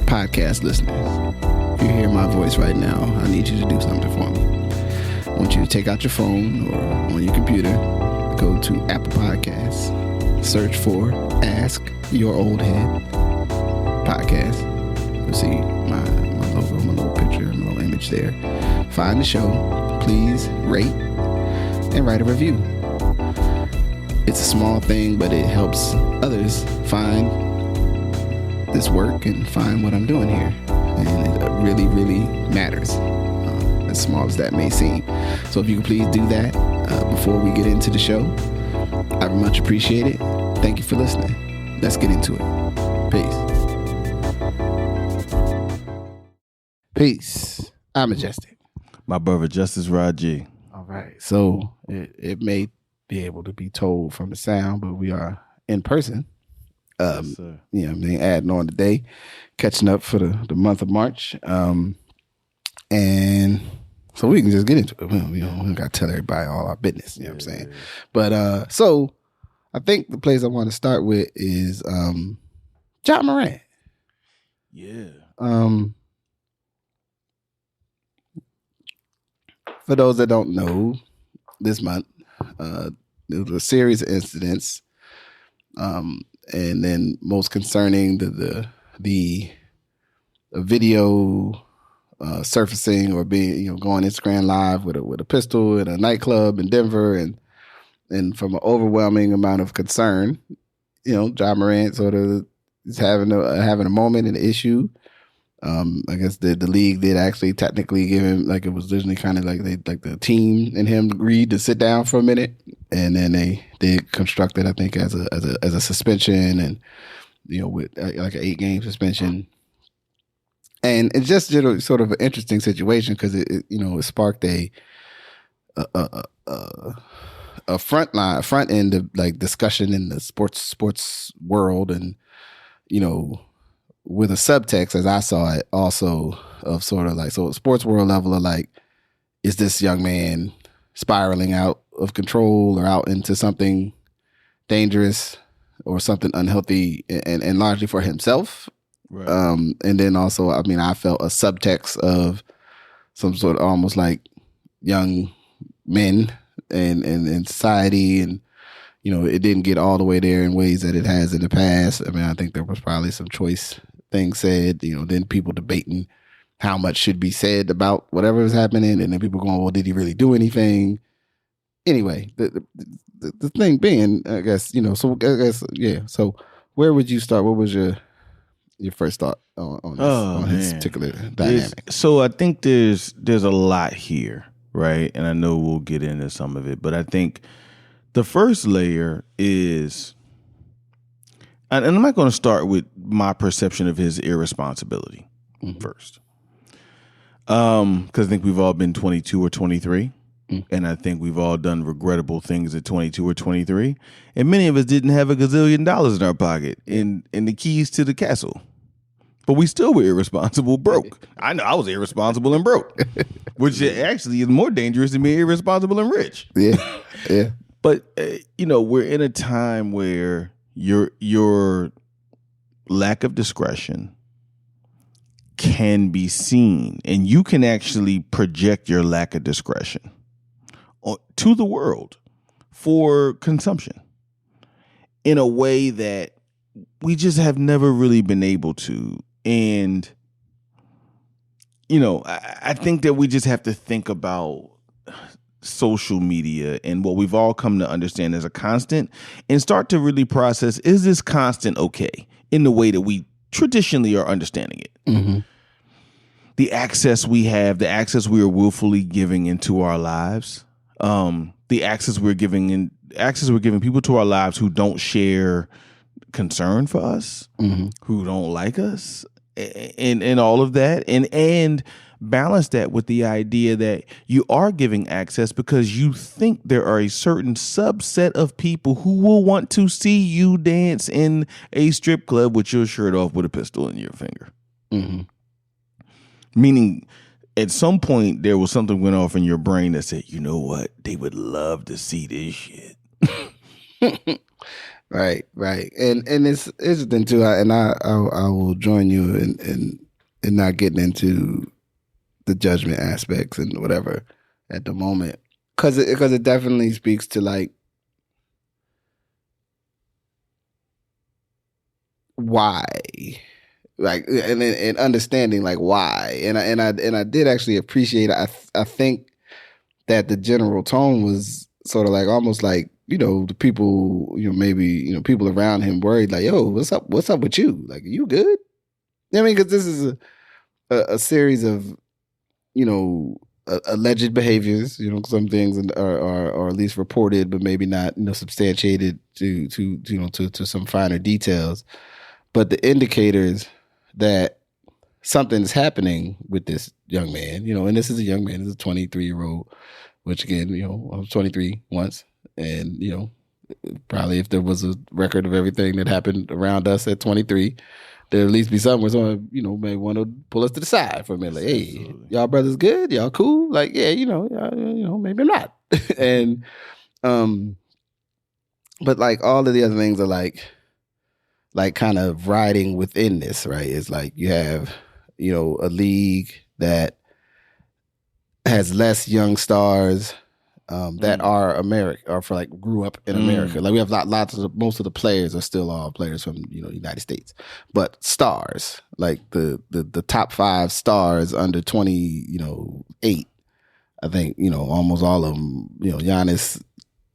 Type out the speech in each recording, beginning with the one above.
podcast listeners, if you hear my voice right now, I need you to do something for me. I want you to take out your phone or on your computer, go to Apple Podcasts, search for Ask Your Old Head podcast. You'll see my logo, my little picture, my little image there. Find the show. Please rate and write a review. It's a small thing, but it helps others find this work and find what I'm doing here. And it really, really matters, as small as that may seem. So if you could please do that before we get into the show, I would much appreciate it. Thank you for listening. Let's get into it. Peace. Peace. I'm Majestic. My brother Justice Rod G. All right. So it may be able to be told from the sound, but we are in person. Yes, sir. You know what I mean? Adding on today, catching up for the month of March. And so we can just get into it. We don't got to tell everybody all our business. You know what I'm saying? But so I think the place I want to start with is Ja Morant. Yeah. For those that don't know, this month there was a series of incidents, and then most concerning the video surfacing or being going Instagram live with a pistol in a nightclub in Denver, and from an overwhelming amount of concern, Ja Morant sort of is having a moment, an issue. I guess the league did actually technically give him, it was originally kind of the team and him agreed to sit down for a minute, and then they did construct it, I think, as a suspension, and with like an 8-game suspension. And it's just sort of an interesting situation because it sparked a front end of discussion in the sports world, and with a subtext, as I saw it, also of sort of so sports world level of is this young man spiraling out of control or out into something dangerous or something unhealthy, and largely for himself. Right. And then also, I felt a subtext of some sort of almost young men and society, and it didn't get all the way there in ways that it has in the past. I think there was probably some choice things said, then people debating how much should be said about whatever was happening, and then people going, well, did he really do anything? Anyway, the thing being, I guess, so where would you start? What was your first thought on this particular dynamic? So I think there's a lot here, right? And I know we'll get into some of it, but I think the first layer is, and I'm not going to start with my perception of his irresponsibility first, because I think we've all been 22 or 23, and I think we've all done regrettable things at 22 or 23, and many of us didn't have $1 gazillion in our pocket and the keys to the castle, but we still were irresponsible, broke. I know I was irresponsible and broke, which actually is more dangerous than being irresponsible and rich. Yeah, yeah. But we're in a time where your lack of discretion can be seen, and you can actually project your lack of discretion to the world for consumption in a way that we just have never really been able to. And, I think that we just have to think about social media and what we've all come to understand as a constant, and start to really process, is this constant okay in the way that we traditionally are understanding it? Mm-hmm. The access we have, the access we are willfully giving into our lives, the access we're giving people to our lives who don't share concern for us, who don't like us, and all of that, and balance that with the idea that you are giving access because you think there are a certain subset of people who will want to see you dance in a strip club with your shirt off with a pistol in your finger. Meaning, at some point, there was something went off in your brain that said, you know what? They would love to see this shit. Right, and it's interesting too. I will join you in not getting into the judgment aspects and whatever at the moment, because it definitely speaks to like why, like and understanding like why, and I did actually appreciate. I think that the general tone was sort of like almost like, the people, maybe, people around him worried like, yo, what's up with you, like, are you good? I mean, because this is a series of, alleged behaviors, some things are at least reported but maybe not, substantiated to some finer details, but the indicators that something's happening with this young man, and this is a young man, this is a 23-year-old, which again, I was 23 once, and probably if there was a record of everything that happened around us at 23, there'd at least be somewhere someone, may want to pull us to the side for a minute, like, hey, absolutely, y'all brothers good, y'all cool, like, yeah, maybe I'm not, and but like all of the other things are like kind of riding within this, right? It's like you have, a league that has less young stars that are American or grew up in America. Like we have most of the players are still all players from the United States, but stars like the top 5 stars under 28. I think almost all of them. Giannis.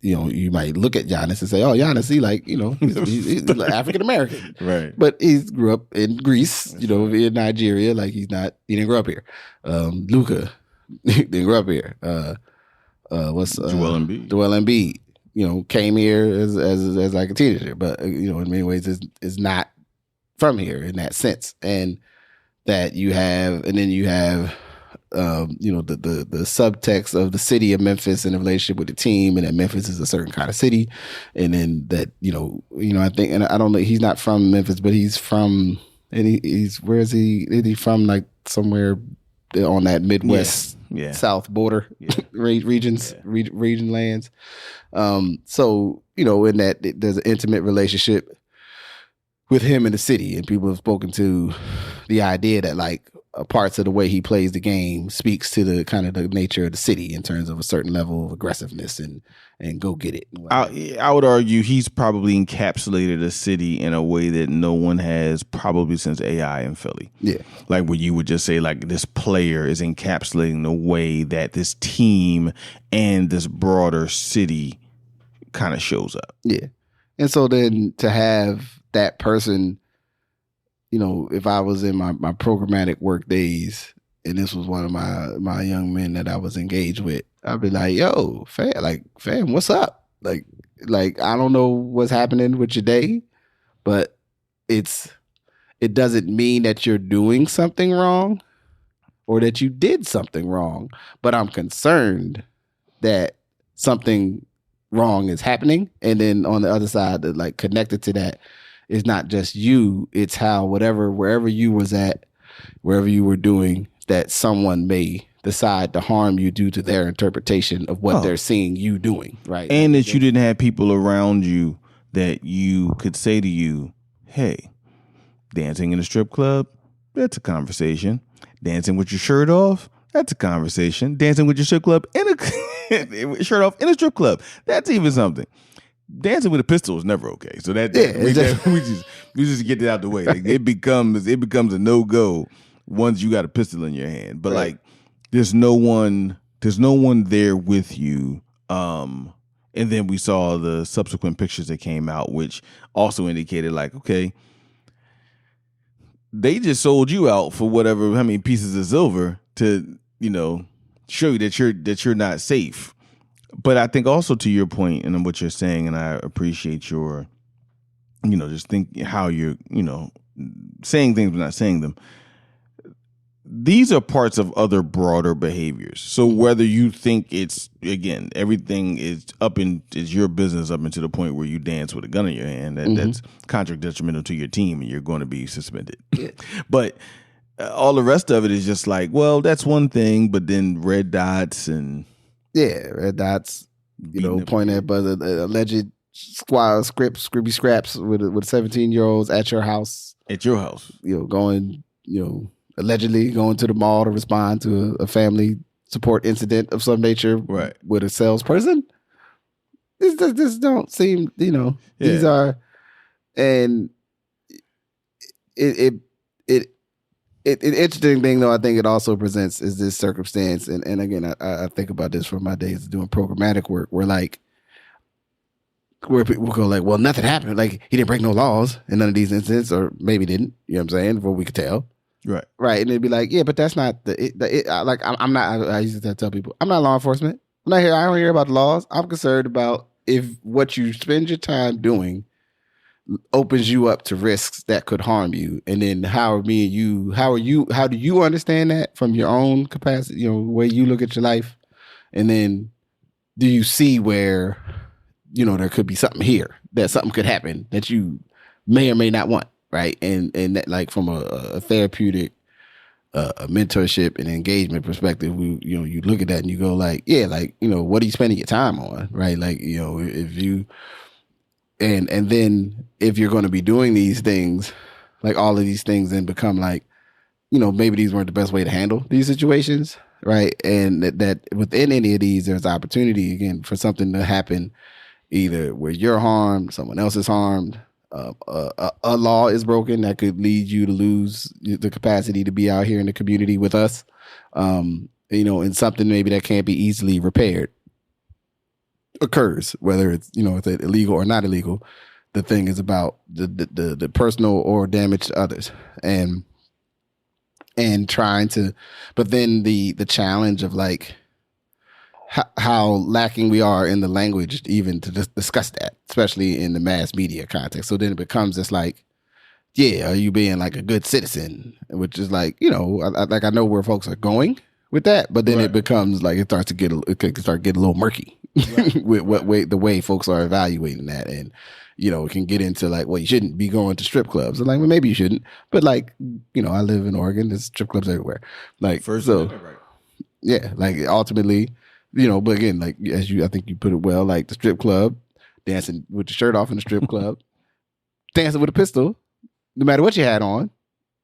You might look at Giannis and say, "Oh, Giannis, he's African American, right?" But he grew up in Greece, in Nigeria. Like he didn't grow up here. Luka didn't grow up here. Joel Embiid? Joel Embiid, came here as like a teenager, but in many ways is not from here in that sense. And that you have the subtext of the city of Memphis and the relationship with the team, and that Memphis is a certain kind of city, and then that I think, and I don't know, he's not from Memphis, but he's from, and he's where is he? Is he from like somewhere on that Midwest South border region lands? So in that there's an intimate relationship with him and the city, and people have spoken to the idea that like parts of the way he plays the game speaks to the kind of the nature of the city in terms of a certain level of aggressiveness and go get it. I would argue he's probably encapsulated a city in a way that no one has probably since AI in Philly. Yeah. Like where you would just say like this player is encapsulating the way that this team and this broader city kind of shows up. Yeah. And so then to have that person, if I was in my programmatic work days and this was one of my young men that I was engaged with, I'd be like, yo, fam, what's up? Like I don't know what's happening with your day, but it doesn't mean that you're doing something wrong or that you did something wrong, but I'm concerned that something wrong is happening. And then on the other side, like connected to that, it's not just you, it's how wherever you was at, wherever you were doing, that someone may decide to harm you due to their interpretation of what they're seeing you doing, right? And that you didn't have people around you that you could say to you, hey, dancing in a strip club, that's a conversation. Dancing with your shirt off, that's a conversation. Dancing with your strip club shirt off in a strip club, that's even something. Dancing with a pistol is never okay. So we just get that out the way. Like, it becomes a no-go once you got a pistol in your hand. But like there's no one there with you. And then we saw the subsequent pictures that came out, which also indicated like, okay, they just sold you out for how many pieces of silver to, show you that you're not safe. But I think also to your point and what you're saying, and I appreciate your, just think how you're, saying things but not saying them. These are parts of other broader behaviors. So whether you think it's, again, everything is your business up until the point where you dance with a gun in your hand, that's contract detrimental to your team and you're going to be suspended. Yeah. But all the rest of it is just like, well, that's one thing, but then red dots and... Yeah, red dots, pointing at alleged scripty scraps with 17-year-olds at your house. At your house. Going, allegedly going to the mall to respond to a family support incident of some nature with a salesperson. This don't seem, these are, and it interesting thing though I think it also presents is this circumstance, and again I think about this from my days of doing programmatic work, where people go like, well, nothing happened, like he didn't break no laws in none of these incidents, or maybe didn't, you know what I'm saying, from what we could tell. Right, and it'd be like, yeah, but that's not I'm not. I used to tell people, I'm not law enforcement. I'm not here. I don't hear about the laws. I'm concerned about if what you spend your time doing opens you up to risks that could harm you, and then how do you understand that from your own capacity, way you look at your life, and then do you see where there could be something here, that something could happen that you may or may not want. Right. And that, like, from a therapeutic, a mentorship and engagement perspective, you look at that and you go like, yeah, like, what are you spending your time on? Right. Like, if you, and then if you're going to be doing these things, like all of these things, then become like, maybe these weren't the best way to handle these situations. Right. And that within any of these, there's opportunity again for something to happen, either where you're harmed, someone else is harmed. A law is broken that could lead you to lose the capacity to be out here in the community with us, and something maybe that can't be easily repaired occurs, whether it's it's illegal or not illegal. The thing is about the personal or damage to others, and trying to, but then the challenge of like how lacking we are in the language even to discuss that, especially in the mass media context. So then it becomes this like, yeah, are you being like a good citizen? Which is like, I know where folks are going with that, but then it becomes like it can start getting a little murky with the way folks are evaluating that, and it can get into like, well, you shouldn't be going to strip clubs. And like, well, maybe you shouldn't, but like, I live in Oregon. There's strip clubs everywhere. Like, yeah, like ultimately. But again, like I think you put it well, like the strip club, dancing with your shirt off in the strip club, dancing with a pistol, no matter what you had on,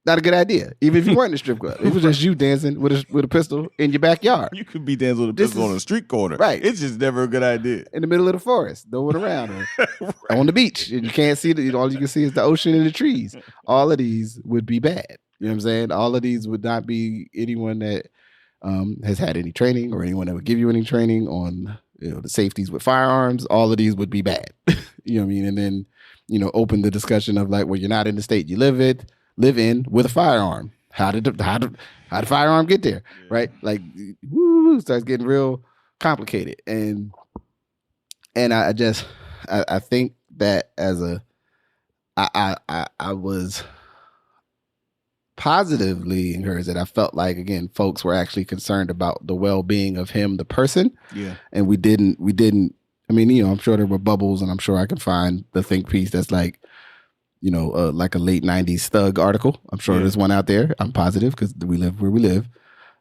not a good idea. Even if you weren't in the strip club, it was just you dancing with a pistol in your backyard. You could be dancing with a pistol on a street corner, right? It's just never a good idea. In the middle of the forest, no one around, or on the beach, and you can't see all you can see is the ocean and the trees. All of these would be bad. You know what I'm saying? All of these would not be anyone that has had any training, or anyone that would give you any training on the safeties with firearms. All of these would be bad. You know what I mean? And then open the discussion of like, well, you're not in the state you live in with a firearm. How did the firearm get there? Yeah. Right? Like, starts getting real complicated. And I think that I was positively encouraged that I felt like, again, folks were actually concerned about the well-being of him, the person. Yeah. And we didn't, I mean, I'm sure there were bubbles, and I'm sure I can find the think piece that's like, like a late 90s Thug article. I'm sure there's one out there. I'm positive, because we live where we live.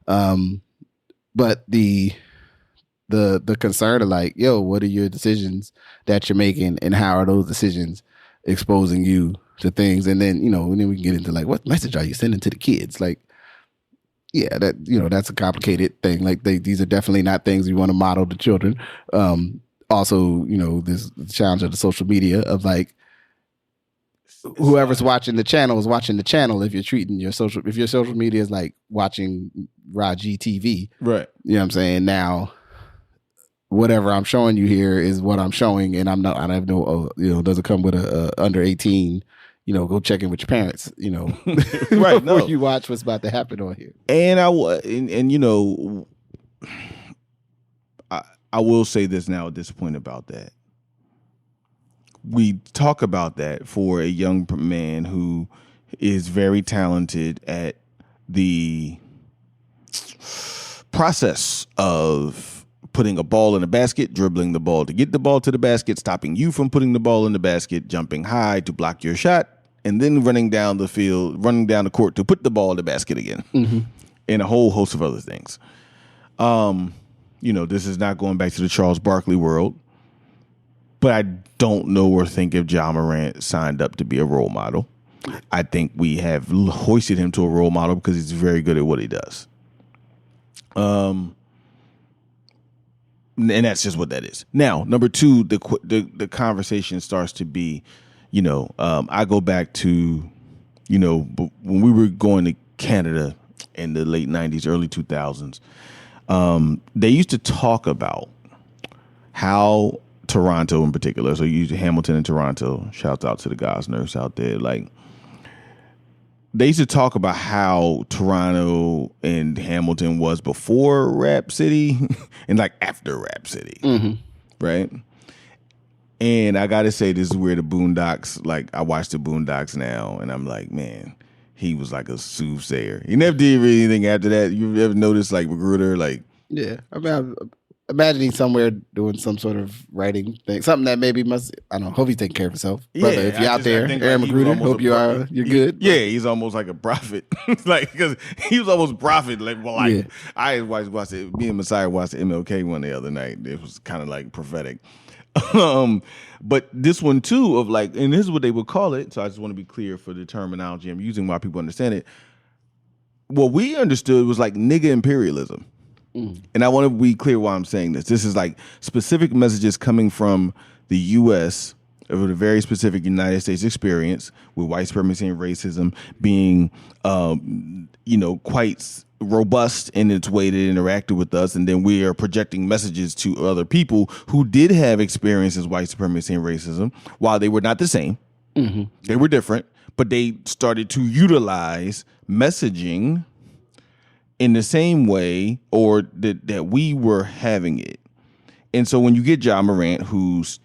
But the concern of like, yo, what are your decisions that you're making, and how are those decisions exposing you to things? And then, and then we can get into like, what message are you sending to the kids? Like, yeah, that, that's a complicated thing. Like these are definitely not things we want to model to children. Also, this challenge of the social media of like, whoever's watching the channel is watching the channel. If your social media is like watching Raji TV, right? You know what I'm saying? Now, whatever I'm showing you here is what I'm showing, and I have no, doesn't come with a under 18. Go check in with your parents. Right? Before you watch what's about to happen on here. And I will say this now at this point about that. We talk about that for a young man who is very talented at the process of putting a ball in a basket, dribbling the ball to get the ball to the basket, stopping you from putting the ball in the basket, jumping high to block your shot, and then running down the court to put the ball in the basket again, and a whole host of other things. This is not going back to the Charles Barkley world. But I don't know or think if Ja Morant signed up to be a role model. I think we have hoisted him to a role model because he's very good at what he does. And that's just what that is. Now, number two, the conversation starts to be, I go back to, when we were going to Canada in the late 90s, early 2000s, they used to talk about how Toronto in particular, so you use Hamilton and Toronto, shouts out to the Gosners out there, like, they used to talk about how Toronto and Hamilton was before Rap City and like after Rap City, right? And I got to say, this is where the Boondocks, like I watch the Boondocks now and I'm like, man, he was like a soothsayer. He never did really anything after that. You ever noticed like Magruder, like? Yeah, I mean, I'm imagining somewhere doing some sort of writing thing, something that maybe I don't know, hope he's taking care of himself. Brother, if you're out there, Aaron Magruder, hope you're good. Yeah, he's almost like a prophet. Like, because he was almost prophet. Like, I watched it. Me and Messiah watched the MLK one the other night. It was kind of like prophetic. But this one too of like, and this is what they would call it. So I just want to be clear for the terminology I'm using why people understand it. What we understood was like nigga imperialism. And I want to be clear why I'm saying this. This is like specific messages coming from the U.S. of a very specific United States experience with white supremacy and racism being, quite robust in its way that it interacted with us. And then we are projecting messages to other people who did have experiences white supremacy and racism, while they were not the same. They were different, but they started to utilize messaging in the same way or that we were having it. And so when you get Ja Morant, whose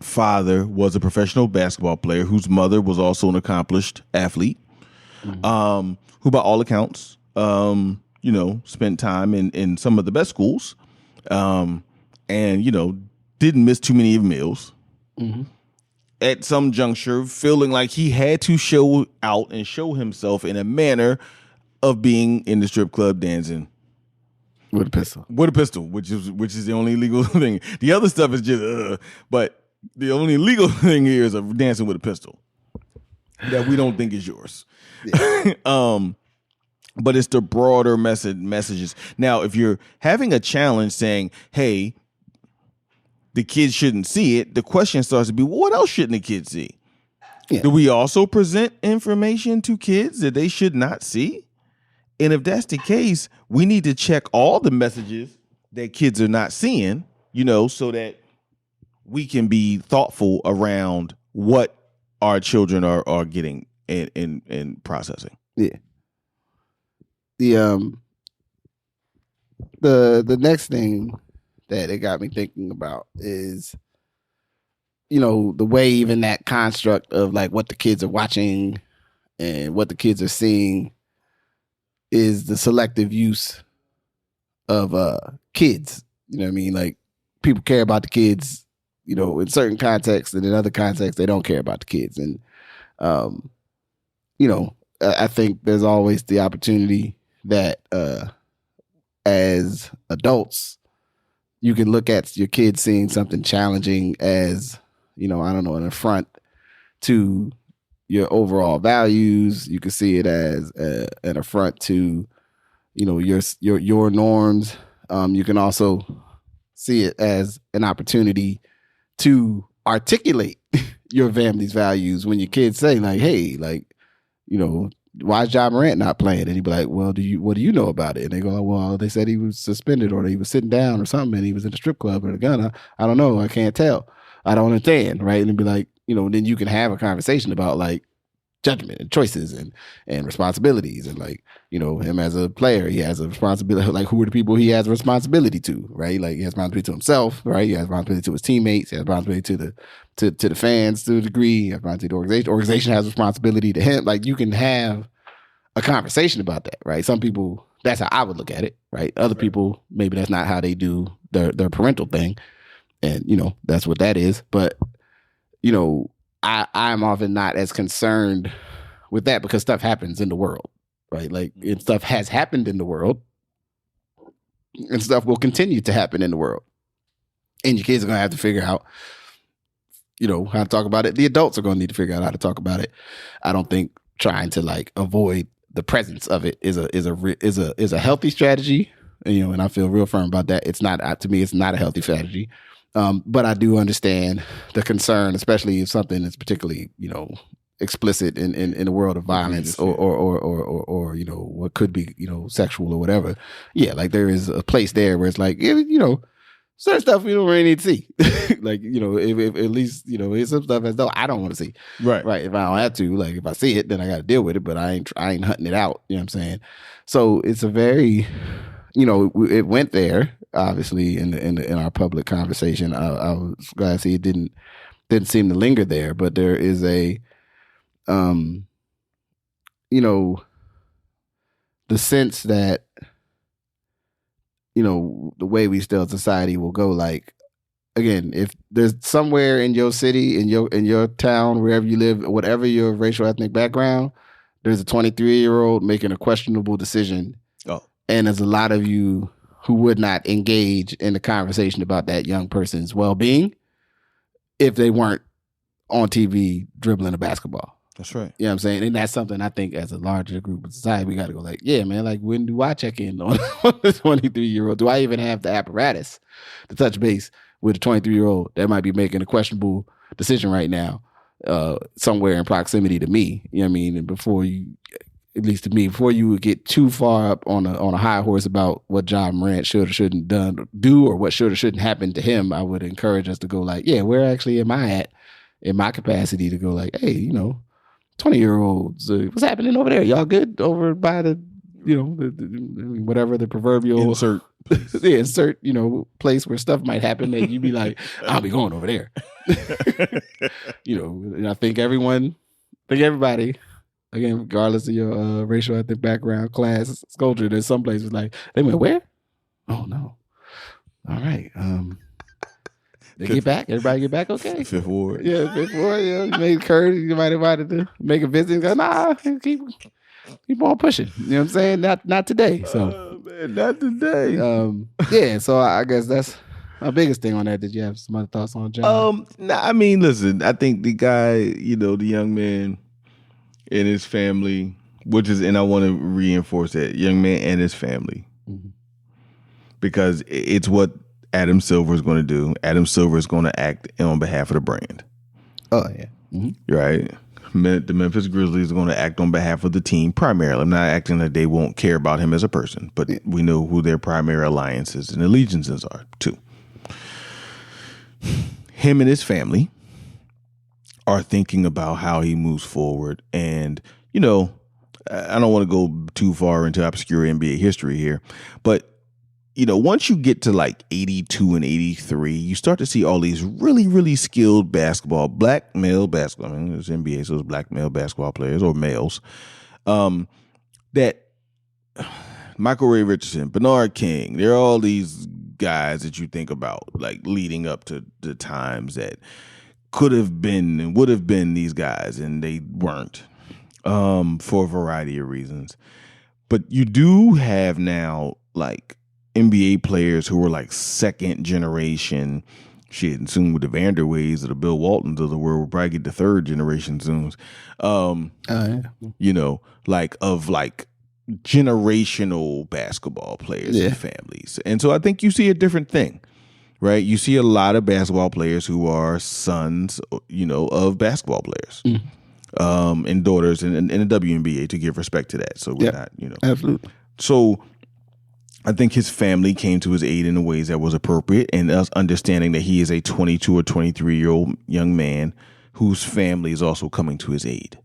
father was a professional basketball player, whose mother was also an accomplished athlete, who by all accounts, spent time in some of the best schools, and, didn't miss too many meals. At some juncture, feeling like he had to show out and show himself in a manner of being in the strip club dancing with a pistol, which is the only legal thing. The other stuff is just, but the only legal thing here is of dancing with a pistol that we don't think is yours. Yeah. But it's the broader messages. Now, if you're having a challenge saying, "Hey, the kids shouldn't see it," the question starts to be, well, what else shouldn't the kids see? Yeah. Do we also present information to kids that they should not see? And if that's the case, we need to check all the messages that kids are not seeing, so that we can be thoughtful around what our children are getting and processing. Yeah. The next thing that it got me thinking about is, the way even that construct of like what the kids are watching and what the kids are seeing is the selective use of kids. You know what I mean? Like, people care about the kids, in certain contexts, and in other contexts, they don't care about the kids. And, I think there's always the opportunity that as adults, you can look at your kids seeing something challenging as, an affront to your overall values. You can see it as an affront to, your norms. You can also see it as an opportunity to articulate your family's values when your kids say like, "Hey, like, why is Ja Morant not playing?" And he'd be like, "Well, what do you know about it?" And they go, "Well, they said he was suspended or he was sitting down or something and he was in a strip club or a gun. I don't know. I can't tell. I don't understand." Right. And it'd be like, then you can have a conversation about like judgment and choices and responsibilities. And like, him as a player, he has a responsibility. Like, who are the people he has a responsibility to, right? Like, he has responsibility to himself, right? He has responsibility to his teammates. He has responsibility to the fans to a degree. He has responsibility to the organization. Organization has responsibility to him. Like, you can have a conversation about that, right? Some people, that's how I would look at it, right? Other people, maybe that's not how they do their parental thing. And, that's what that is. But, I'm often not as concerned with that because stuff happens in the world, right? Like, and stuff has happened in the world and stuff will continue to happen in the world. And your kids are going to have to figure out how to talk about it. The adults are going to need to figure out how to talk about it. I don't think trying to like avoid the presence of it is a healthy strategy. And I feel real firm about that. It's not, to me, it's not a healthy strategy. But I do understand the concern, especially if something is particularly, explicit in the world of violence or what could be, sexual or whatever. Yeah, like there is a place there where it's like, certain stuff we don't really need to see. Like, if at least, it's some stuff as though I don't want to see. Right. Right. If I don't have to, like if I see it, then I got to deal with it, but I ain't hunting it out. You know what I'm saying? So it's a very, it went there, obviously, in our public conversation. I was glad to see it didn't seem to linger there, but there is a, the sense that, the way we still society will go, like, again, if there's somewhere in your city, in your town, wherever you live, whatever your racial ethnic background, there's a 23-year-old making a questionable decision. Oh. And there's a lot of you who would not engage in the conversation about that young person's well-being if they weren't on TV dribbling a basketball. That's right. You know what I'm saying? And that's something I think as a larger group of society, we got to go like, yeah, man, like when do I check in on the 23-year-old? Do I even have the apparatus to touch base with a 23-year-old that might be making a questionable decision right now somewhere in proximity to me? You know what I mean? And before you, at least to me, before you would get too far up on a high horse about what John Morant should or shouldn't do or what should or shouldn't happen to him, I would encourage us to go like, yeah, where actually am I at in my capacity to go like, hey, 20-year-olds, what's happening over there? Y'all good over by the, whatever the proverbial insert, place where stuff might happen that you'd be like, I'll be going over there. And I think everybody, again, regardless of your racial ethnic background, class, culture, there's some places like, they went where? Oh no. All right. They get back. Everybody get back okay. Fifth Ward. Yeah, Fifth Ward. Yeah, you made courage. You might invited to make a visit. Go, nah, keep on pushing. You know what I'm saying? Not today. So, man, not today. Yeah. So I guess that's my biggest thing on that. Did you have some other thoughts on John? I mean, listen. I think the guy, the young man and his family, and I want to reinforce that young man and his family, because it's what Adam Silver is going to do. Adam Silver is going to act on behalf of the brand. Oh, yeah. Mm-hmm. Right? The Memphis Grizzlies are going to act on behalf of the team primarily. I'm not acting that they won't care about him as a person, but we know who their primary alliances and allegiances are, too. Him and his family are thinking about how he moves forward. And, I don't want to go too far into obscure NBA history here, but once you get to like 82 and 83, you start to see all these really, really skilled black male basketball. I mean, it's NBA, so it's black male basketball players or males. That Michael Ray Richardson, Bernard King, there are all these guys that you think about, like leading up to the times that could have been and would have been these guys, and they weren't for a variety of reasons. But you do have now like NBA players who were like second generation shit, and soon with the Vanderways or the Bill Waltons of the world, we'll probably get the third generation soon. Like of like generational basketball players and families. And so I think you see a different thing, right? You see a lot of basketball players who are sons, of basketball players. And daughters in the WNBA, to give respect to that. So we're not, Absolutely. So I think his family came to his aid in the ways that was appropriate, and us understanding that he is a 22 or 23-year-old young man whose family is also coming to his aid,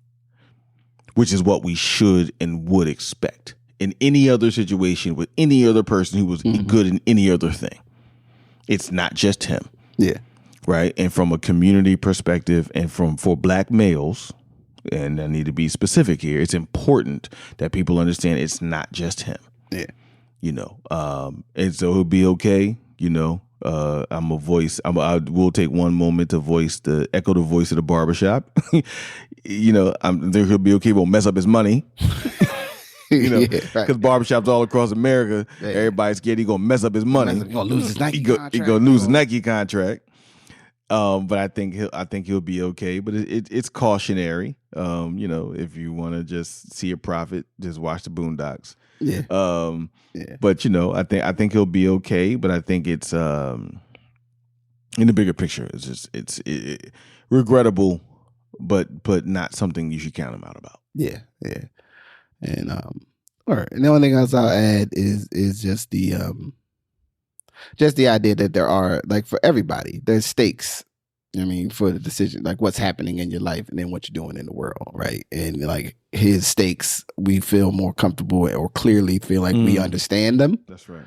which is what we should and would expect in any other situation with any other person who was good in any other thing. It's not just him. Yeah. Right. And from a community perspective and for black males, and I need to be specific here, it's important that people understand it's not just him. Yeah. And so he'll be okay. I'm a voice. I will take one moment to echo the voice of the barbershop. I'm there. He'll be okay. Won't mess up his money. Because barbershops all across America, everybody's scared he's gonna mess up his money. He's gonna lose his Nike contract. He gonna lose his Nike contract. But I think he'll be okay. But it's cautionary. If you want to just see a prophet, just watch the Boondocks. Yeah. But I think he'll be okay. But I think it's in the bigger picture, it's regrettable, but not something you should count him out about. Yeah. And all right. And the only thing else I'll add is just the idea that there are, like, for everybody, there's stakes. I mean, for the decision, like what's happening in your life and then what you're doing in the world, right? And like his stakes, we feel more comfortable or clearly feel like we understand them. That's right.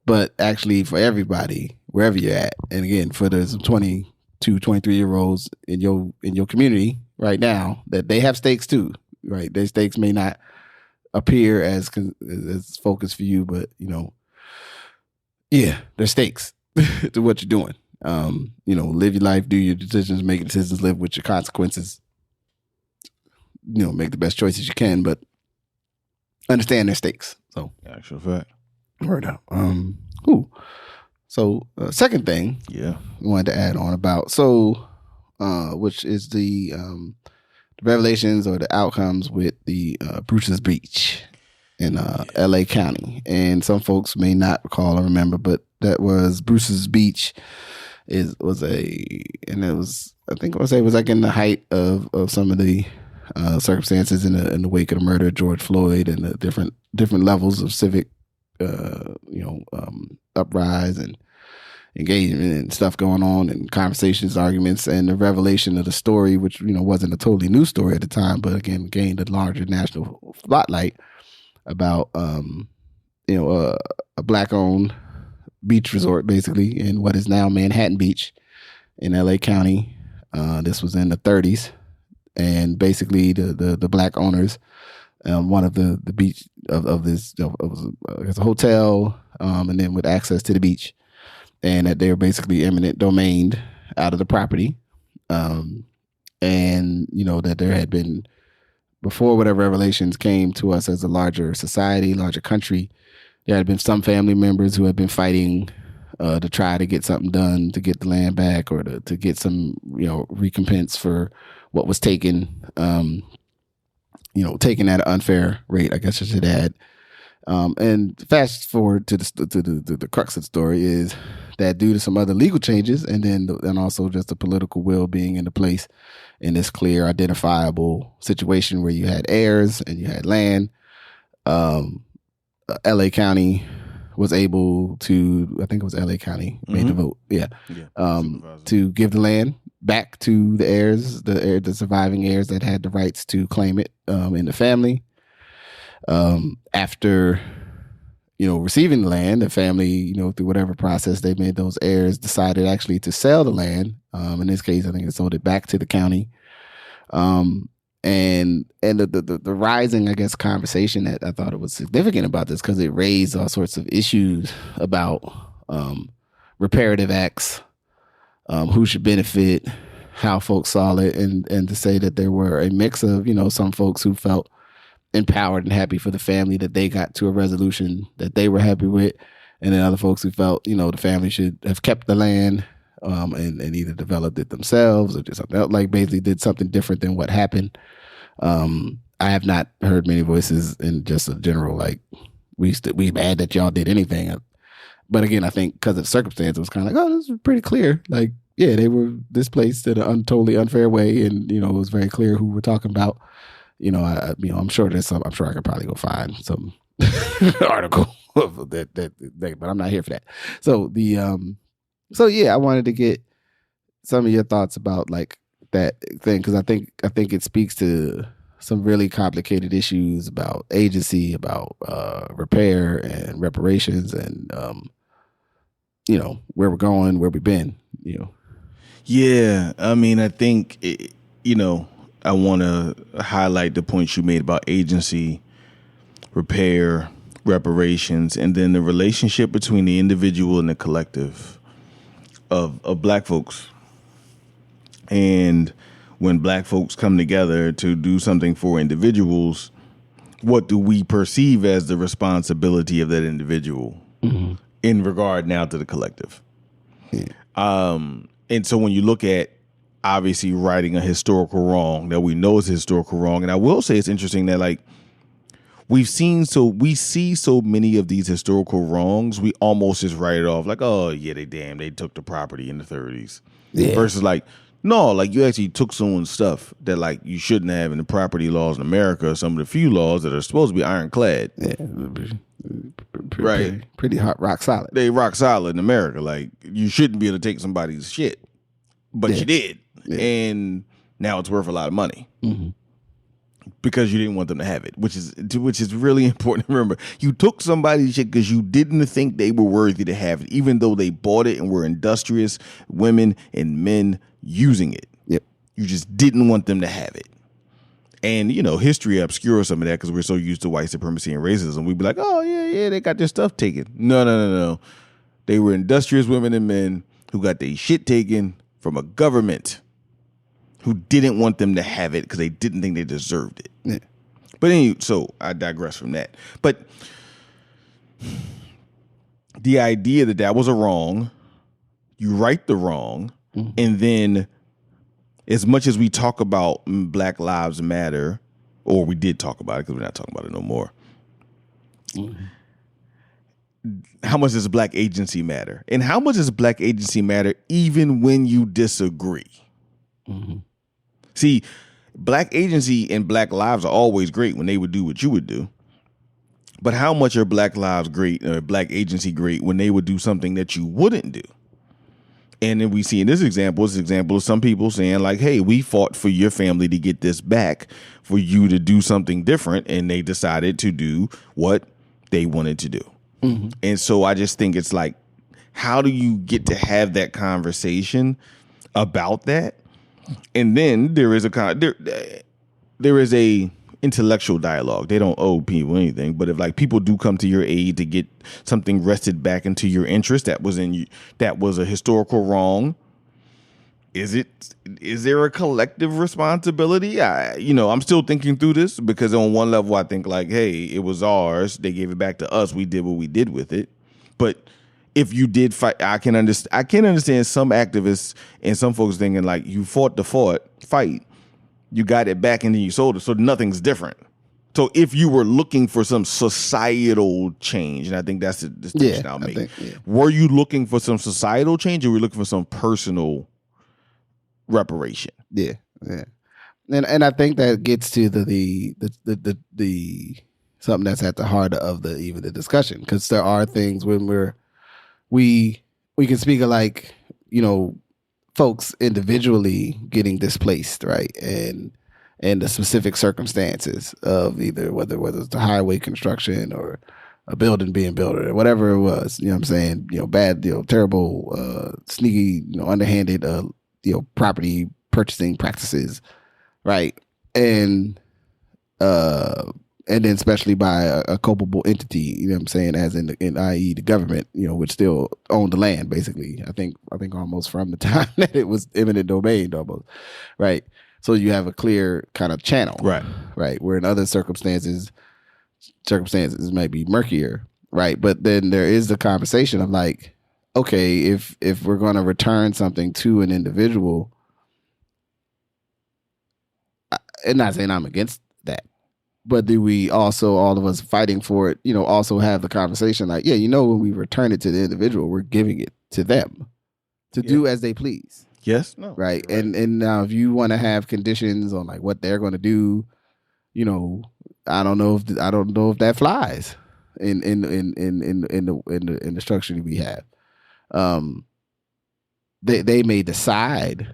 But actually, for everybody, wherever you're at, and again, for the 22, 23-year-olds in your community right now, that they have stakes too, right? Their stakes may not appear as focused for you, but there's stakes to what you're doing. Live your life, do your decisions, make decisions, live with your consequences. Make the best choices you can, but understand their stakes. So, actual fact. Word out. Cool. So, second thing, we wanted to add on about, which is the revelations or the outcomes with the Bruce's Beach in LA County. And some folks may not recall or remember, but that was Bruce's Beach. It was like in the height of some of the circumstances in the wake of the murder of George Floyd and the different levels of civic uprise and engagement and stuff going on, and conversations, arguments, and the revelation of the story, which wasn't a totally new story at the time, but again gained a larger national spotlight about a Black-owned beach resort, basically, in what is now Manhattan Beach in LA County. This was in the 30s, and basically the Black owners, one of the beach of this, it's a hotel, and then with access to the beach, and that they're basically eminent domained out of the property, and that there had been, before whatever revelations came to us as a larger society, larger country, there had been some family members who had been fighting to try to get something done, to get the land back, or to get some, recompense for what was taken, taken at an unfair rate, I guess I should add. And fast forward to the crux of the story is that due to some other legal changes, and also just the political will being into place in this clear, identifiable situation where you had heirs and you had land, LA County was able to, I think it was LA County made the vote, to give the land back to the heirs, the surviving heirs that had the rights to claim it in the family. After receiving the land, the family, through whatever process they made, those heirs decided actually to sell the land. In this case, I think they sold it back to the county. And the rising, I guess, conversation that I thought it was significant about this, because it raised all sorts of issues about reparative acts, who should benefit, how folks saw it, and to say that there were a mix of, some folks who felt empowered and happy for the family that they got to a resolution that they were happy with, and then other folks who felt, the family should have kept the land and either developed it themselves or did something else, like basically did something different than what happened. I have not heard many voices in just a general, like, we mad that y'all did anything. But again, I think because of circumstance, it was kind of like, oh, this is pretty clear. Like, yeah, they were displaced in a totally unfair way, and it was very clear who we're talking about. I'm sure there's some. I'm sure I could probably go find some article of that, but I'm not here for that. So I wanted to get some of your thoughts about like that thing, because I think it speaks to some really complicated issues about agency, about repair and reparations, and where we're going, where we've been. Yeah, I mean, I think I want to highlight the points you made about agency, repair, reparations, and then the relationship between the individual and the collective of Black folks. And when Black folks come together to do something for individuals, what do we perceive as the responsibility of that individual in regard now to the collective? Yeah. And so when you look at obviously righting a historical wrong that we know is a historical wrong, and I will say it's interesting that like we see so many of these historical wrongs, we almost just write it off like, oh yeah, they took the property in the 30s. Yeah. Versus like, no, like you actually took someone's stuff that like you shouldn't have, in the property laws in America, some of the few laws that are supposed to be ironclad. Yeah. Right. Pretty hot, rock solid. They rock solid in America. Like you shouldn't be able to take somebody's shit, but you did. Yeah. And now it's worth a lot of money. Mm-hmm. Because you didn't want them to have it, which is really important to remember. You took somebody's shit because you didn't think they were worthy to have it, even though they bought it and were industrious women and men using it. Yep. You just didn't want them to have it. And, you know, history obscures some of that because we're so used to white supremacy and racism. We'd be like, oh, yeah, they got their stuff taken. No. They were industrious women and men who got their shit taken from a government who didn't want them to have it because they didn't think they deserved it. Yeah. But anyway, so I digress from that. But the idea that was a wrong, you right the wrong, and then as much as we talk about Black Lives Matter, or we did talk about it because we're not talking about it no more, how much does Black agency matter? And how much does Black agency matter even when you disagree? Mm-hmm. See, Black agency and Black lives are always great when they would do what you would do. But how much are Black lives great or Black agency great when they would do something that you wouldn't do? And then we see in this example of some people saying like, hey, we fought for your family to get this back for you to do something different. And they decided to do what they wanted to do. Mm-hmm. And so I just think it's like, how do you get to have that conversation about that? And then there is a intellectual dialogue. They don't owe people anything, but if like people do come to your aid to get something wrested back into your interest that was a historical wrong, is there a collective responsibility? I'm still thinking through this because on one level I think like, hey, it was ours. They gave it back to us. We did what we did with it. But if you did fight, I can understand some activists and some folks thinking like you fought the fight, you got it back and then you sold it, so nothing's different. So if you were looking for some societal change, and I think that's the distinction I'll make, were you looking for some societal change or were you looking for some personal reparation? Yeah. And I think that gets to the something that's at the heart of the discussion, because there are things when we can speak of like, you know, folks individually getting displaced, right? And the specific circumstances of either whether it's the highway construction or a building being built or whatever it was, you know what I'm saying? You know, bad, terrible, sneaky, underhanded, property purchasing practices, right? And then especially by a culpable entity, you know what I'm saying, as in i.e. the government, which still owned the land, basically. I think almost from the time that it was eminent domain almost, right? So you have a clear kind of channel, right? Where in other circumstances might be murkier, right? But then there is the conversation of like, okay, if we're going to return something to an individual, and not saying I'm against that, but do we also, all of us fighting for it, also have the conversation like, when we return it to the individual, we're giving it to them to do as they please. Yes. No. Right. And now if you want to have conditions on like what they're going to do, I don't know if that flies in the structure that we have. They may decide,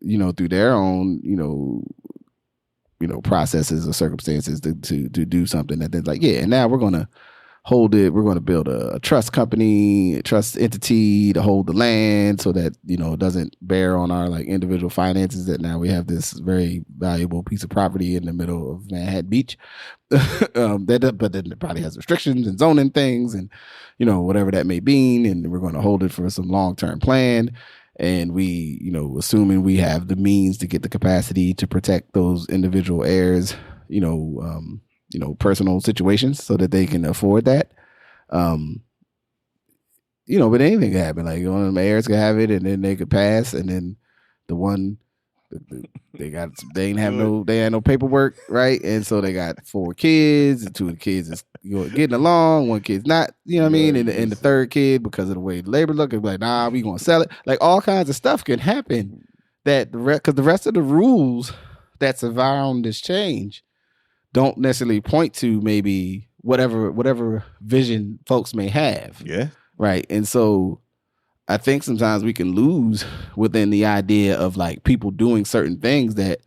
through their own, processes or circumstances to do something that they're like, and now we're going to hold it. We're going to build a trust company, a trust entity to hold the land so that, it doesn't bear on our like individual finances, that now we have this very valuable piece of property in the middle of Manhattan Beach. But then it probably has restrictions and zoning things and, whatever that may be. And we're going to hold it for some long-term plan. And we, assuming we have the means to get the capacity to protect those individual heirs, personal situations so that they can afford that. but anything can happen. Like one of the mayors could have it, and then they could pass, and then the one they had no paperwork, right? And so they got 4 kids, and 2 of the kids is getting along, 1 kid's not, you know what I mean? And the third kid, because of the way the labor look, is like, nah, we gonna sell it. Like all kinds of stuff can happen because the rest of the rules that surround this change don't necessarily point to maybe whatever vision folks may have. Yeah. Right. And so I think sometimes we can lose within the idea of like people doing certain things that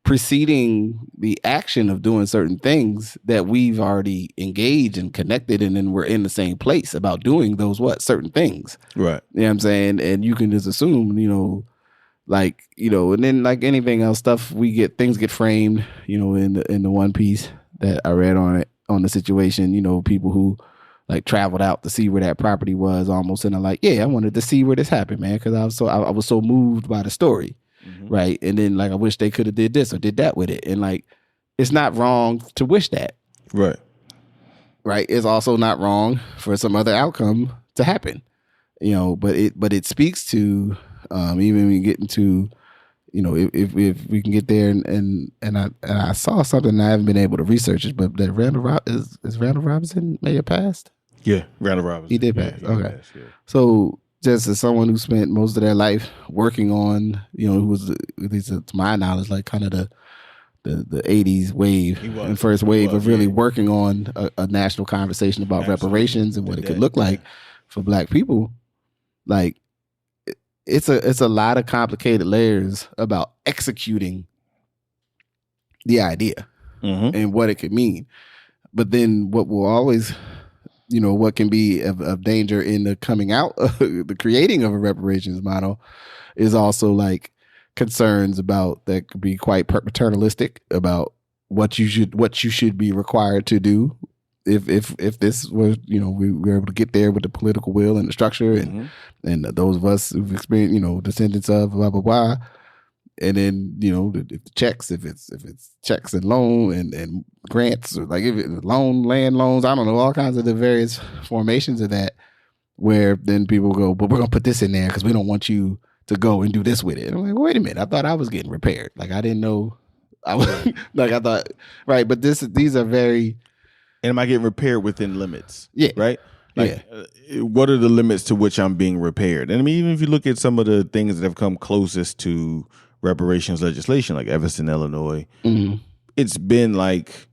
preceding the action of doing certain things that we've already engaged and connected, and then we're in the same place about doing those certain things. Right. You know what I'm saying? And you can just assume, and then like anything else stuff, things get framed, in the one piece that I read on the situation, people who like traveled out to see where that property was almost, and I'm like, yeah, I wanted to see where this happened, man, because I was so moved by the story, right? And then like I wish they could have did this or did that with it, and like it's not wrong to wish that, right? It's also not wrong for some other outcome to happen, but it speaks to even when you get into if we can get there and I saw something I haven't been able to research it, but that Randall Robinson may have passed. Yeah, Randall Robinson. He did pass. Okay. Passed, yeah. So just as someone who spent most of their life working on, who was, at least to my knowledge, like kind of the 80s wave and first wave of really working on a national conversation about reparations and what it could look like for Black people, like it's a lot of complicated layers about executing the idea and what it could mean. But then what will always, what can be of danger in the coming out of the creating of a reparations model is also like concerns about that could be quite paternalistic about what you should be required to do if this was, we were able to get there with the political will and the structure and those of us who've experienced, descendants of blah blah blah, and then if the checks, if it's checks and loan and grants, or like if it's land loans, I don't know, all kinds of the various formations of that, where then people go, but we're gonna put this in there because we don't want you to go and do this with it. And I'm like, wait a minute, I thought I was getting repaired. Like I didn't know, I was like I thought, right? But these are very. And am I getting repaired within limits? Yeah. Right? Like, what are the limits to which I'm being repaired? And I mean, even if you look at some of the things that have come closest to reparations legislation, like Evanston, Illinois, it's been like,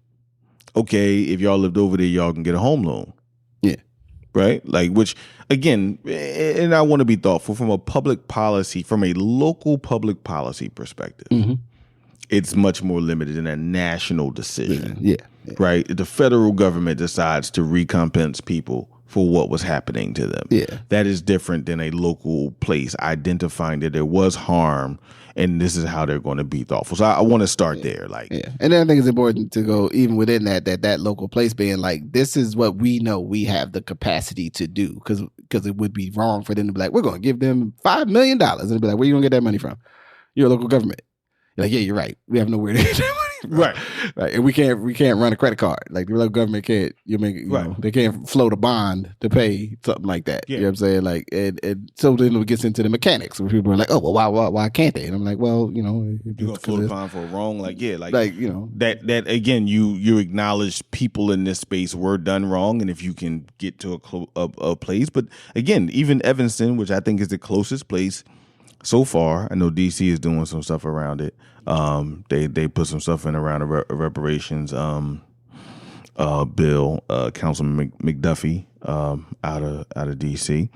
okay, if y'all lived over there, y'all can get a home loan. Yeah. Right? Like, which, again, and I want to be thoughtful from a local public policy perspective. It's much more limited than a national decision. Yeah. Right? The federal government decides to recompense people for what was happening to them. Yeah. That is different than a local place identifying that there was harm and this is how they're going to be thoughtful. So I want to start there. Like, and then I think it's important to go even within that local place being like, this is what we know we have the capacity to do, because it would be wrong for them to be like, we're going to give them $5 million and be like, where you going to get that money from? You're a local government. You're like, yeah, you're right. We have nowhere to get that money from. Right. And we can't run a credit card. Like the local government can't. They can't float a bond to pay something like that. Yeah. You know what I'm saying? Like, and so then it gets into the mechanics where people are like, oh, well, why can't they? And I'm like, well, you're gonna float a bond for a wrong, that again, you acknowledge people in this space were done wrong, and if you can get to a place, but again, even Evanston, which I think is the closest place. So far, I know DC is doing some stuff around it. They put some stuff in around a reparations bill. Councilman McDuffie out of DC.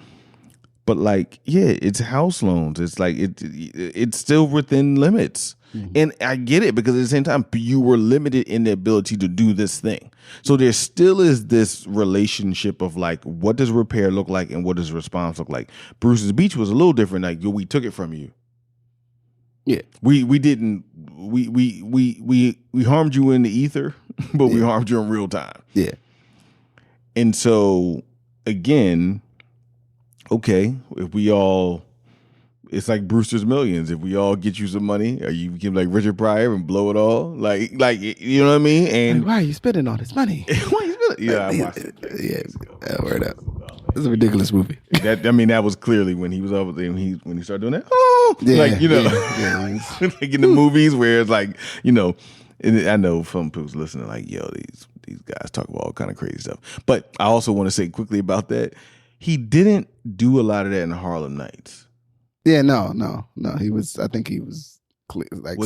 But it's house loans. It's like it's still within limits. And I get it, because at the same time, you were limited in the ability to do this thing. So there still is this relationship of like, what does repair look like and what does response look like? Bruce's Beach was a little different. Like, we took it from you. Yeah, we didn't. We harmed you in the ether, but we harmed you in real time. Yeah, and so again, okay, if we all. It's like Brewster's Millions. If we all get you some money, or you give like Richard Pryor and blow it all, like you know what I mean? And why are you spending all this money? Why are you spending? Yeah, I watched it. Yeah, word up. It's a ridiculous movie. That was clearly when he was over there, when he started doing that. Oh, like, you know, like in the movies where it's like, you know, and I know some people's listening like, yo, these guys talk about all kind of crazy stuff. But I also want to say quickly about that. He didn't do a lot of that in Harlem Nights. Yeah, no. I think he was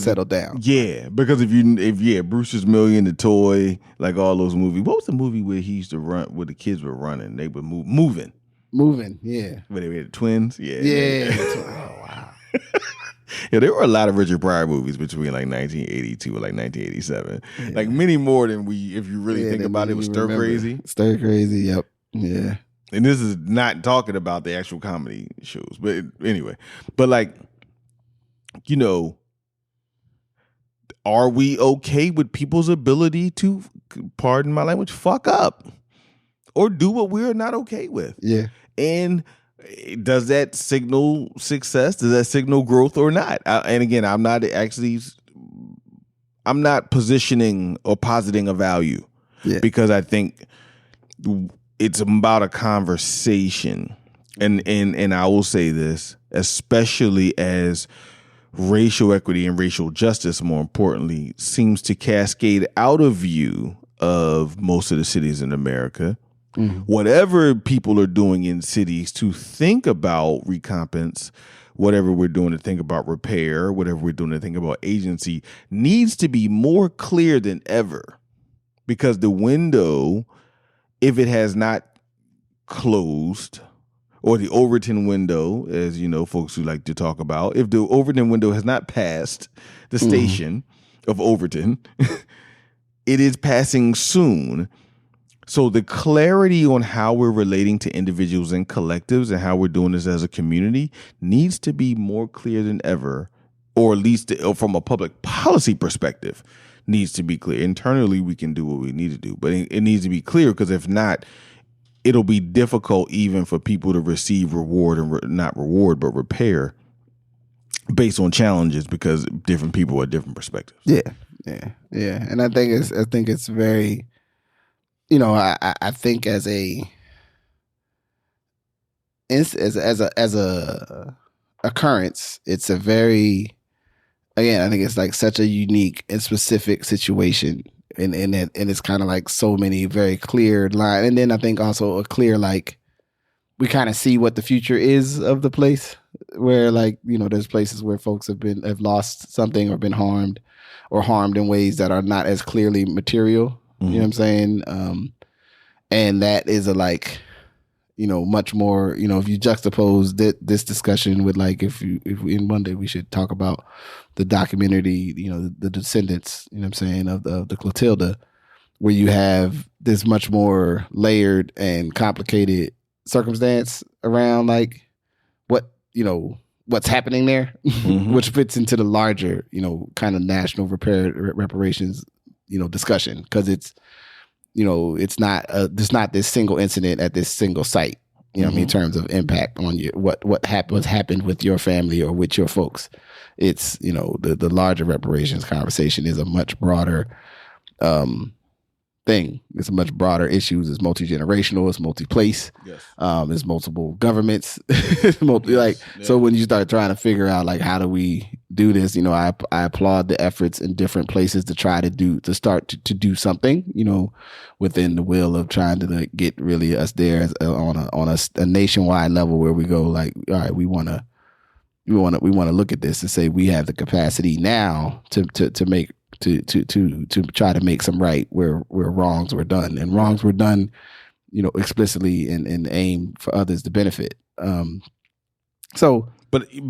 settled down. Yeah, because if Brewster's Million, The Toy, like all those movies. What was the movie where he used to run, where the kids were running? They were moving, yeah. Where they were the twins, yeah. Oh wow. Yeah, there were a lot of Richard Pryor movies between like 1982 and like 1987. Yeah. Like many more than if you really think about it, was Stir Crazy. Stir Crazy, yep. Yeah. And this is not talking about the actual comedy shows. But anyway, but like, you know, are we okay with people's ability to, pardon my language, fuck up or do what we're not okay with? Yeah. And does that signal success? Does that signal growth or not? And again, I'm not positioning or positing a value because I think it's about a conversation. And I will say this, especially as racial equity and racial justice, more importantly, seems to cascade out of view of most of the cities in America. Mm-hmm. Whatever people are doing in cities to think about recompense, whatever we're doing to think about repair, whatever we're doing to think about agency, needs to be more clear than ever. Because the window, if it has not closed, or the Overton window, as you know, folks who like to talk about, if the Overton window has not passed the station of Overton, it is passing soon. So the clarity on how we're relating to individuals and collectives and how we're doing this as a community needs to be more clear than ever, or at least from a public policy perspective, needs to be clear. Internally, we can do what we need to do, but it needs to be clear, because if not, it'll be difficult even for people to receive reward and not reward, but repair based on challenges, because different people have different perspectives. Yeah. And I think it's very, you know, I think as a occurrence, it's a very, again, I think it's like such a unique and specific situation. And it's kind of like so many very clear lines. And then I think also a clear, like, we kind of see what the future is of the place, where, like, you know, there's places where folks have lost something or been harmed in ways that are not as clearly material. Mm-hmm. You know what I'm saying? And that is a, like, you know, much more, you know, if you juxtapose this discussion with, like, if in one day we should talk about the documentary, you know, the Descendants, you know what I'm saying, of the Clotilda, where you have this much more layered and complicated circumstance around, like, what, you know, what's happening there, mm-hmm. which fits into the larger, you know, kind of national reparations, you know, discussion, because it's, you know, it's not there's not this single incident at this single site, you know, mm-hmm. what I mean, in terms of impact on you, what's happened with your family or with your folks. It's, you know, the larger reparations conversation is a much broader thing. It's a much broader issue. It's multi-generational. It's multi-place. Yes. It's multiple governments. So when you start trying to figure out, like, how do we do this, you know, I applaud the efforts in different places to try to start to do something, you know, within the will of trying to, like, get really us there on a nationwide level, where we go, like, all right, we want to look at this and say we have the capacity now to try to make some right where wrongs were done, and wrongs were done, you know, explicitly and aimed for others to benefit. But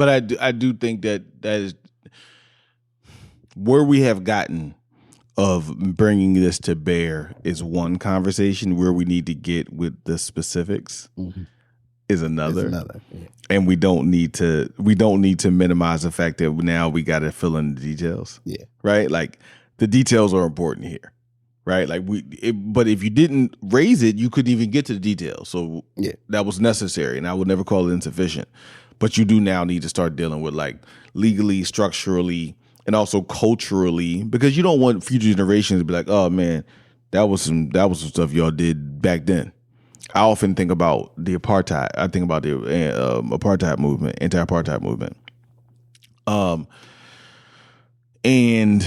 I do think that is where we have gotten of bringing this to bear is one conversation. Where we need to get with the specifics mm-hmm. is another. Yeah. And we don't need to minimize the fact that now we got to fill in the details. Yeah. Right? Like, the details are important here. Right? Like, but if you didn't raise it, you couldn't even get to the details. So that was necessary, and I would never call it insufficient. But you do now need to start dealing with, like, legally, structurally, and also culturally, because you don't want future generations to be like, oh man, that was some stuff y'all did back then. I often think about the apartheid. I think about the apartheid movement, anti-apartheid movement, and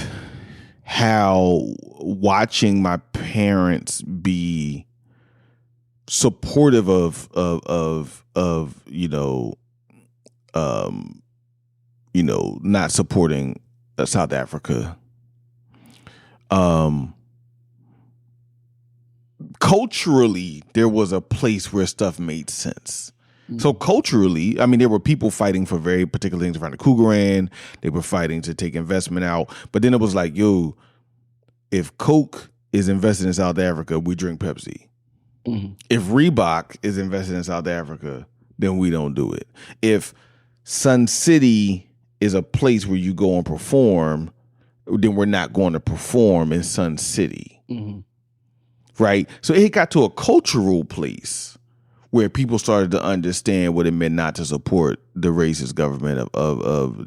how watching my parents be supportive of not supporting South Africa. Culturally, there was a place where stuff made sense. So culturally, I mean, there were people fighting for very particular things around the Krugerrand. They were fighting to take investment out. But then it was like, yo, if Coke is invested in South Africa, we drink Pepsi. Mm-hmm. If Reebok is invested in South Africa, then we don't do it. If Sun City is a place where you go and perform, then we're not going to perform in Sun City. Mm-hmm. Right? So it got to a cultural place where people started to understand what it meant not to support the racist government of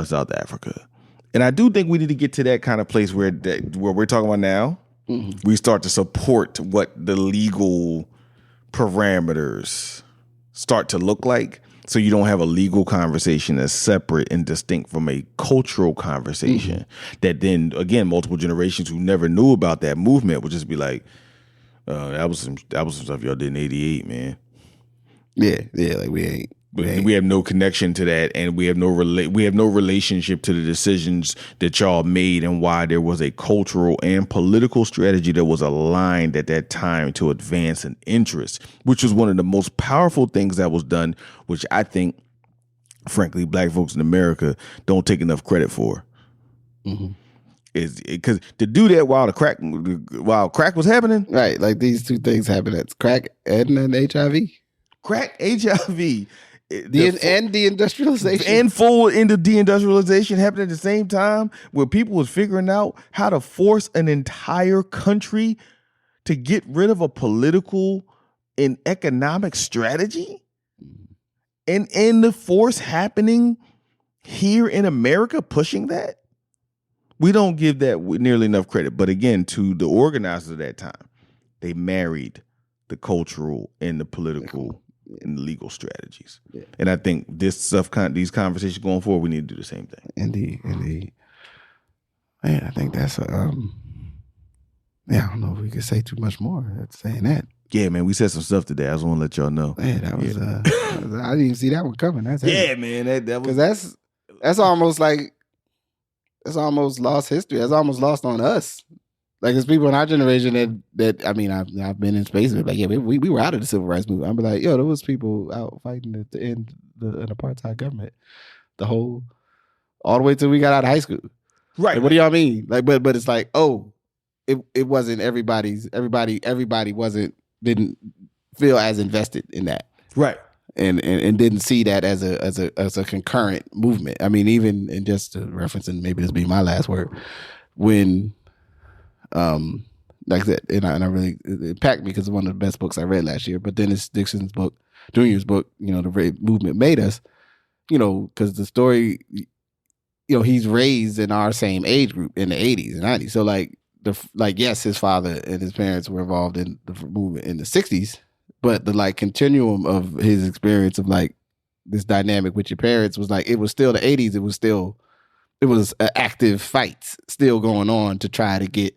South Africa. And I do think we need to get to that kind of place where we're talking about now. Mm-hmm. We start to support what the legal parameters start to look like. So you don't have a legal conversation that's separate and distinct from a cultural conversation that then, again, multiple generations who never knew about that movement would just be like, that was some stuff y'all did in '88, man. Yeah, like we have no connection to that, and we have no relationship to the decisions that y'all made and why there was a cultural and political strategy that was aligned at that time to advance an interest, which was one of the most powerful things that was done, which I think, frankly, black folks in America don't take enough credit for. Mm-hmm. Is because to do that while crack was happening, right? Like these two things happened: it's crack and then HIV. Crack, HIV. And deindustrialization. And full into deindustrialization happened at the same time where people was figuring out how to force an entire country to get rid of a political and economic strategy. And the force happening here in America pushing that. We don't give that nearly enough credit. But again, to the organizers of that time, they married the cultural and the political and legal strategies. Yeah. And I think this stuff, these conversations going forward, we need to do the same thing. Indeed. Man, I think that's I don't know if we could say too much more at saying that. Yeah, man, we said some stuff today. I just want to let y'all know. Man, that was I didn't even see that one coming. That's heavy. Man, that was because that's almost like that's almost lost history. That's almost lost on us. Like there's people in our generation that I mean I've been in space with like we were out of the civil rights movement. I'm like there was people out fighting to end an apartheid government all the way till we got out of high school. Right. Like, what do y'all mean? Like but it's like it wasn't everybody didn't feel as invested in that. Right. And didn't see that as a concurrent movement. I mean, even and just to reference, and maybe this be my last word, when like I said, and I really it packed me because it's one of the best books I read last year. But then it's Dixon's book, Junior's book, the movement made us, because the story, he's raised in our same age group in the 80s and 90s. So yes, his father and his parents were involved in the movement in the 60s. But the continuum of his experience of this dynamic with your parents was it was still the 80s. It was active fights still going on to try to get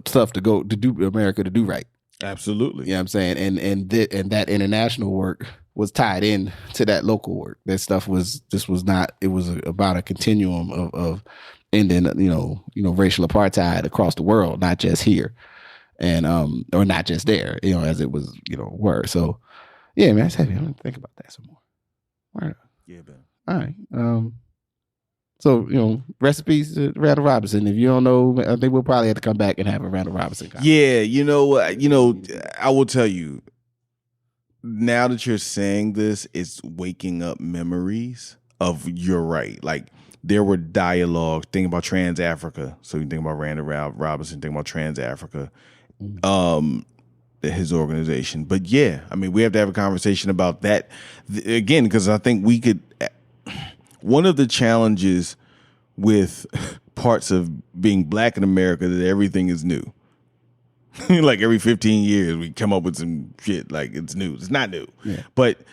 stuff to do America to do right. Absolutely. You know what I'm saying? And that international work was tied in to that local work. That stuff was about a continuum of ending, racial apartheid across the world, not just here. And or not just there, as it was, were. So yeah, man, it's heavy. I'm gonna think about that some more. Right. Yeah, man. All right. So, recipes to Randall Robinson. If you don't know, I think we'll probably have to come back and have a Randall Robinson conversation. Yeah, I will tell you, now that you're saying this, it's waking up memories of you're right. Like there were dialogues, thinking about Trans Africa. So you think about Randall Robinson, think about Trans Africa. His organization. But yeah, I mean, we have to have a conversation about that again, because I think we could. One of the challenges with parts of being black in America that everything is new, Like every 15 years, we come up with some shit like it's new. It's not new, but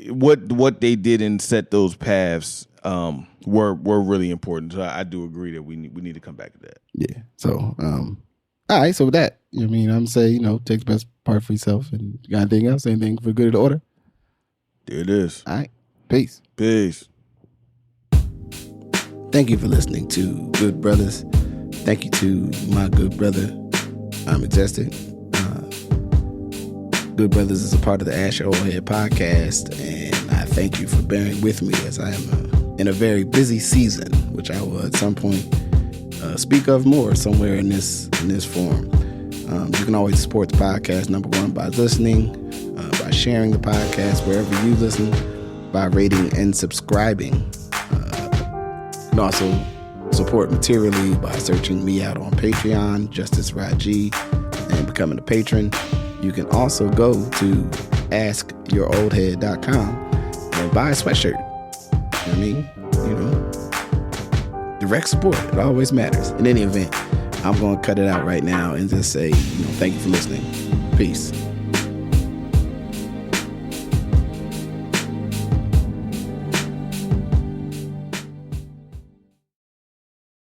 what they did and set those paths were really important. So I do agree that we need to come back to that. Yeah. So, all right. So with that, I mean, I'm saying, take the best part for yourself. And you got anything else? Anything for good of the order? There it is. All right. Peace. Peace. Thank you for listening to Good Brothers. Thank you to my good brother, Majestic. Good Brothers is a part of the Asher Oldhead podcast, and I thank you for bearing with me as I am in a very busy season, which I will at some point speak of more somewhere in this form. You can always support the podcast, number one, by listening, by sharing the podcast wherever you listen, by rating and subscribing. You can also support materially by searching me out on Patreon, Justice Raji, and becoming a patron. You can also go to askyouroldhead.com and buy a sweatshirt. I mean, direct support. It always matters. In any event, I'm going to cut it out right now and just say, thank you for listening. Peace.